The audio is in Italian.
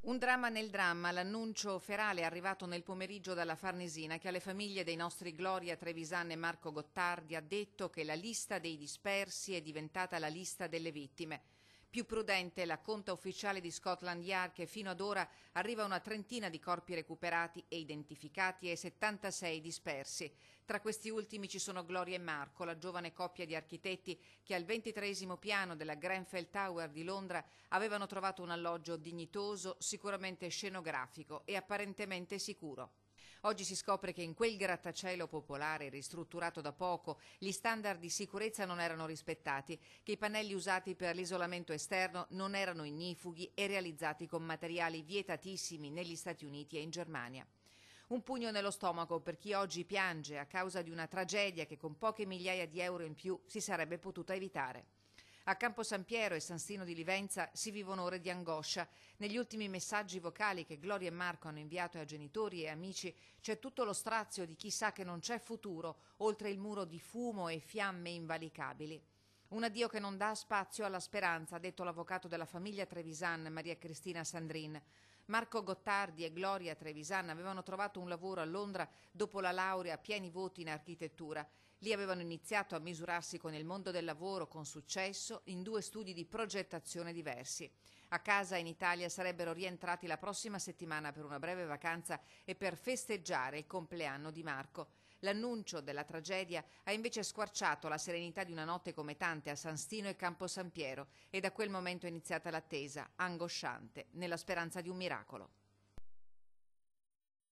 Un dramma nel dramma, l'annuncio ferale è arrivato nel pomeriggio dalla Farnesina che alle famiglie dei nostri Gloria Trevisan e Marco Gottardi ha detto che la lista dei dispersi è diventata la lista delle vittime. Più prudente la conta ufficiale di Scotland Yard che fino ad ora arriva a una trentina di corpi recuperati e identificati e 76 dispersi. Tra questi ultimi ci sono Gloria e Marco, la giovane coppia di architetti che al 23° piano della Grenfell Tower di Londra avevano trovato un alloggio dignitoso, sicuramente scenografico e apparentemente sicuro. Oggi si scopre che in quel grattacielo popolare, ristrutturato da poco, gli standard di sicurezza non erano rispettati, che i pannelli usati per l'isolamento esterno non erano ignifughi e realizzati con materiali vietatissimi negli Stati Uniti e in Germania. Un pugno nello stomaco per chi oggi piange a causa di una tragedia che con poche migliaia di euro in più si sarebbe potuta evitare. A Campo San Piero e San Stino di Livenza si vivono ore di angoscia. Negli ultimi messaggi vocali che Gloria e Marco hanno inviato a genitori e amici c'è tutto lo strazio di chi sa che non c'è futuro oltre il muro di fumo e fiamme invalicabili. Un addio che non dà spazio alla speranza, ha detto l'avvocato della famiglia Trevisan, Maria Cristina Sandrin. Marco Gottardi e Gloria Trevisan avevano trovato un lavoro a Londra dopo la laurea a pieni voti in architettura. Lì avevano iniziato a misurarsi con il mondo del lavoro con successo in 2 studi di progettazione diversi. A casa in Italia sarebbero rientrati la prossima settimana per una breve vacanza e per festeggiare il compleanno di Marco. L'annuncio della tragedia ha invece squarciato la serenità di una notte come tante a San Stino e Campo San Piero e da quel momento è iniziata l'attesa, angosciante, nella speranza di un miracolo.